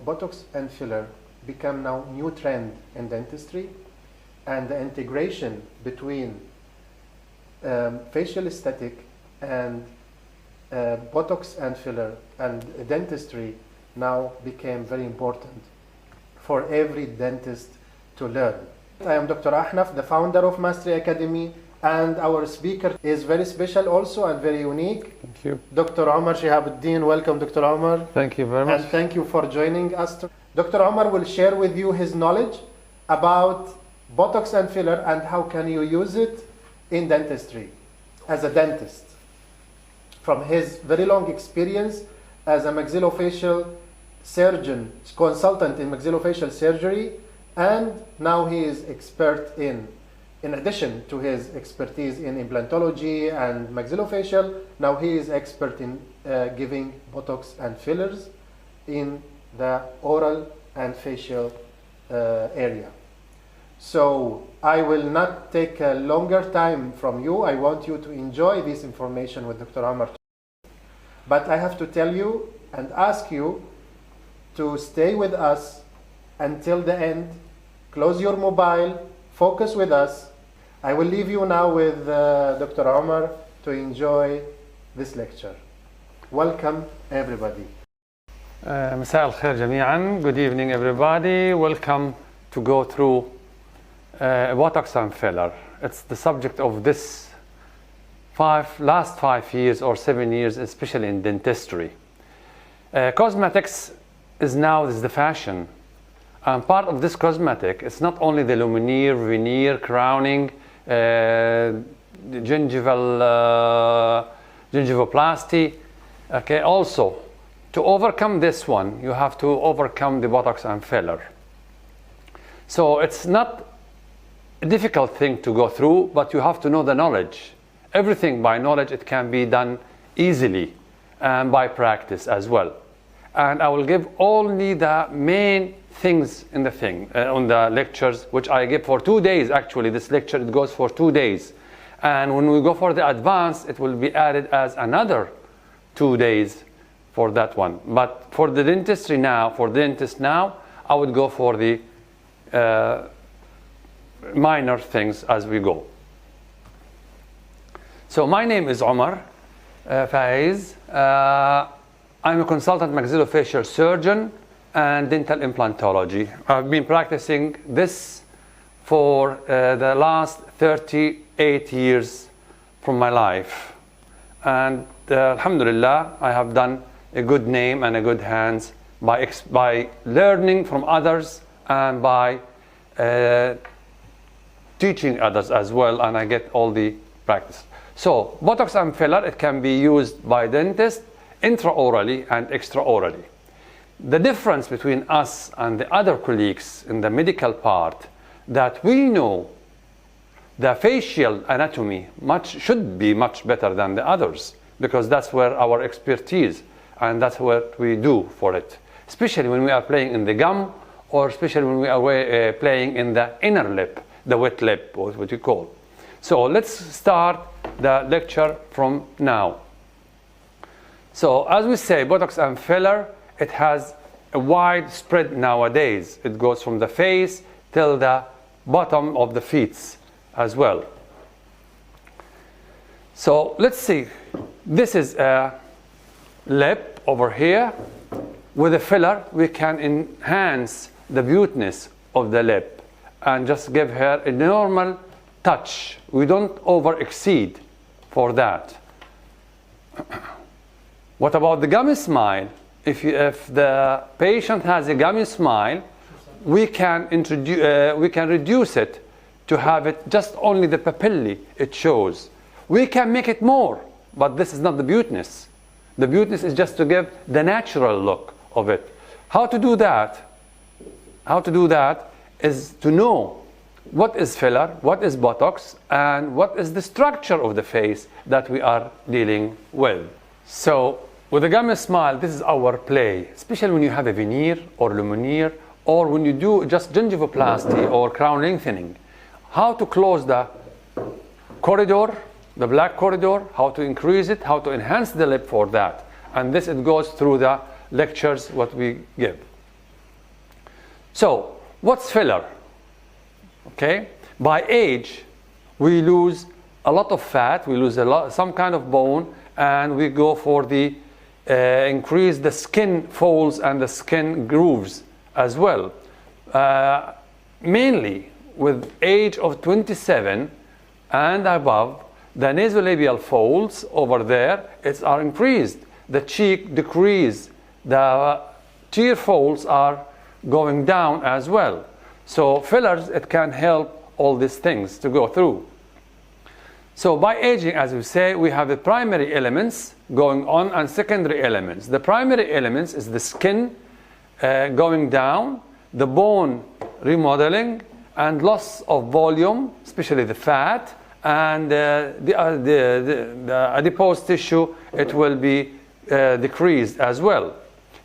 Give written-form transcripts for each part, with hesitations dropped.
Botox and filler become now new trend in dentistry, and the integration between facial aesthetic and Botox and filler and dentistry now became very important for every dentist to learn. I am Dr. Ahnaf, the founder of Mastery Academy, and our speaker is very special also and very unique. Thank you. Dr. Omar Shihabuddin. Welcome, Dr. Omar. Thank you very much. And thank you for joining us. Dr. Omar will share with you his knowledge about Botox and filler and how can you use it in dentistry as a dentist, from his very long experience as a maxillofacial surgeon, consultant in maxillofacial surgery, and now he is expert in addition to his expertise in implantology and maxillofacial, now he is expert in giving Botox and fillers in the oral and facial area. So I will not take a longer time from you. I want you to enjoy this information with Dr. Omar. But I have to tell you and ask you to stay with us until the end. Close your mobile, focus with us. I will leave you now with Dr. Omar to enjoy this lecture. Welcome everybody. مساء الخير جميعا. Good evening everybody. Welcome to go through Botox and filler. It's the subject of this last 5 years or 7 years, especially in dentistry. Cosmetics is the fashion. And part of this cosmetic, it's not only the lumineer, veneer, crowning, gingivoplasty. Okay, also, to overcome this one, you have to overcome the Botox and filler. So it's not a difficult thing to go through, but you have to know the knowledge. Everything by knowledge, it can be done easily and by practice as well. And I will give only the main things in the on the lectures, which I give for 2 days. Actually, this lecture, it goes for 2 days. And when we go for the advanced, it will be added as another 2 days for that one. But for the dentistry now, for dentists now, I would go for the minor things as we go. So my name is Omar Faiz. I'm a consultant maxillofacial surgeon and dental implantology. I've been practicing this for the last 38 years from my life. And alhamdulillah, I have done a good name and a good hands by learning from others and by teaching others as well, and I get all the practice. So Botox and filler, it can be used by dentists intraorally and extraorally. The difference between us and the other colleagues in the medical part, that we know the facial anatomy should be much better than the others, because that's where our expertise and that's what we do for it, especially when we are playing in the gum, or especially when we are playing in the inner lip, the wet lip, what you call. So let's start the lecture from now. So as we say, Botox and filler, it has a wide spread nowadays. It goes from the face till the bottom of the feet as well. So let's see. This is a lip over here. With a filler, we can enhance the beautiness of the lip and just give her a normal touch. We don't over exceed for that. What about the gummy smile? If the patient has a gummy smile, we can reduce it to have it just only the papillae it shows. We can make it more, but this is not the beautiness. The beautiness is just to give the natural look of it. How to do that? How to do that is to know what is filler, what is Botox, and what is the structure of the face that we are dealing with. So with a gummy smile, this is our play, especially when you have a veneer or lumineer, or when you do just gingivoplasty or crown lengthening. How to close the corridor, the black corridor, how to increase it, how to enhance the lip for that. And this, it goes through the lectures what we give. So what's filler? Okay, by age we lose a lot of fat, we lose some kind of bone, and we go for the increase the skin folds and the skin grooves as well. Mainly with age of 27 and above, the nasolabial folds over there are increased, the cheek decrease, the tear folds are going down as well. So fillers, it can help all these things to go through. So by aging, as we say, we have the primary elements going on and secondary elements. The primary elements is the skin going down, the bone remodeling, and loss of volume, especially the fat, and the adipose tissue, it will be decreased as well.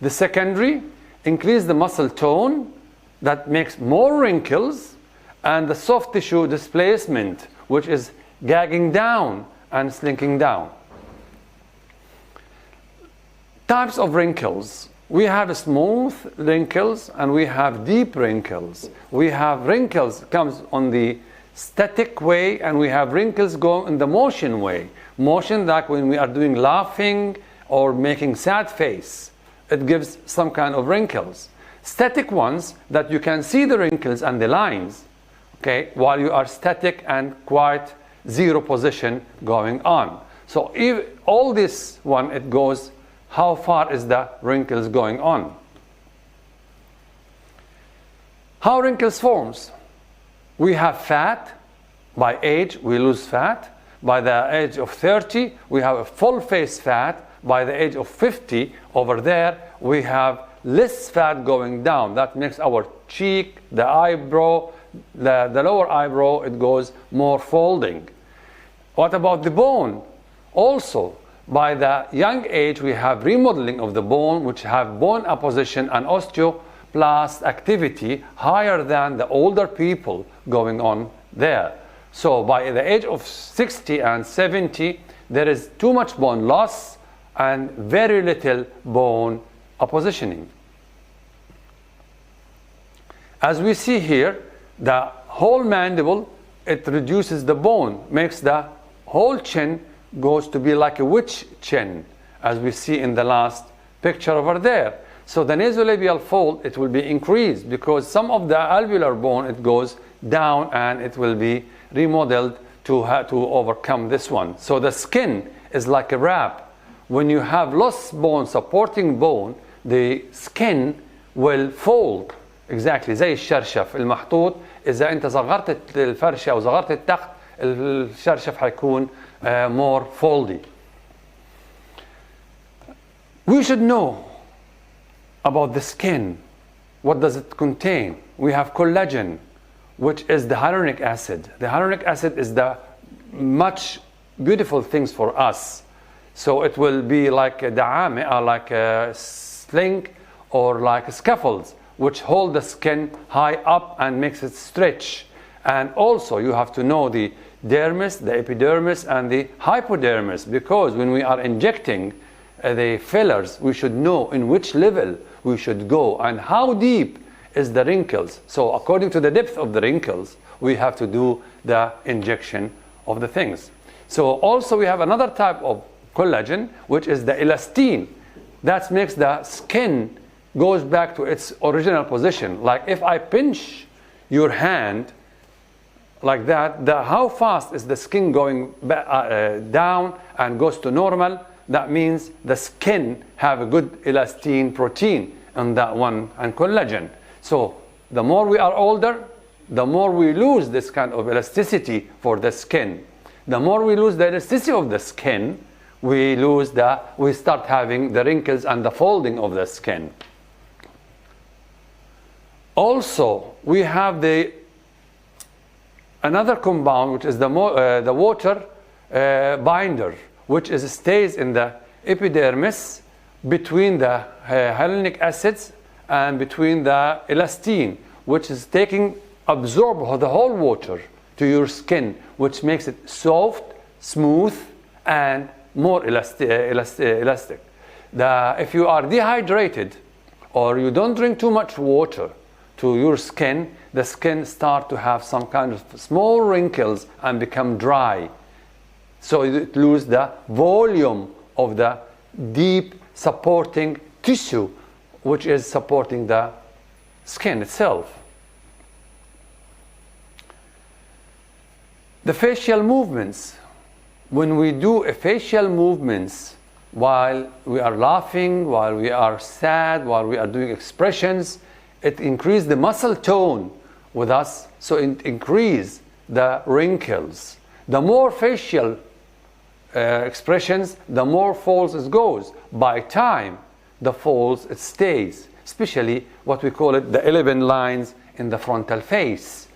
The secondary, increase the muscle tone, that makes more wrinkles, and the soft tissue displacement, which is gagging down and slinking down. Types of wrinkles. We have smooth wrinkles and we have deep wrinkles. We have wrinkles comes on the static way, and we have wrinkles go in the motion way. Motion, like when we are doing laughing or making sad face, it gives some kind of wrinkles. Static ones, that you can see the wrinkles and the lines, okay, while you are static and quite zero position going on. So if all this one, it goes, how far is the wrinkles going on? How wrinkles forms? We have fat. By age, we lose fat. By the age of 30, we have a full face fat. By the age of 50, over there, we have less fat going down. That makes our cheek, the eyebrow, the lower eyebrow, it goes more folding. What about the bone? Also, by the young age, we have remodeling of the bone, which have bone apposition and osteoblast activity higher than the older people going on there. So by the age of 60 and 70, there is too much bone loss and very little bone appositioning. As we see here, the whole mandible, it reduces the bone, makes the whole chin goes to be like a witch chin, as we see in the last picture over there. So the nasolabial fold, it will be increased because some of the alveolar bone, it goes down and it will be remodeled to overcome this one. So the skin is like a wrap. When you have lost bone, supporting bone, the skin will fold. Exactly زي الشرشف المحطوط. إذا أنت صغرت الفرشة أو صغرت التخت، الشرشف حيكون more foldy. We should know about the skin. What does it contain? We have collagen, which is the hyaluronic acid. The hyaluronic acid is the much beautiful things for us. So it will be like a da'ame, or like a sling, or like scaffolds, which hold the skin high up and makes it stretch. And also you have to know the dermis, the epidermis, and the hypodermis, because when we are injecting the fillers, we should know in which level we should go and how deep is the wrinkles. So according to the depth of the wrinkles, we have to do the injection of the things. So also we have another type of collagen, which is the elastin. That makes the skin goes back to its original position. Like if I pinch your hand like that, how fast is the skin going down and goes to normal? That means the skin have a good elastin protein on that one and collagen. So the more we are older, the more we lose this kind of elasticity for the skin. The more we lose the elasticity of the skin, we start having the wrinkles and the folding of the skin. Also, we have another compound, which is the water binder, which stays in the epidermis between the hyaluronic acids and between the elastin, which is absorb the whole water to your skin, which makes it soft, smooth, and more elastic. If you are dehydrated or you don't drink too much water to your skin, the skin start to have some kind of small wrinkles and become dry. So it lose the volume of the deep supporting tissue, which is supporting the skin itself. The facial movements. When we do a facial movements while we are laughing, while we are sad, while we are doing expressions, it increases the muscle tone with us, so it increases the wrinkles. The more facial expressions, the more folds it goes. By time, the folds, it stays, especially what we call it the 11 lines in the frontal face.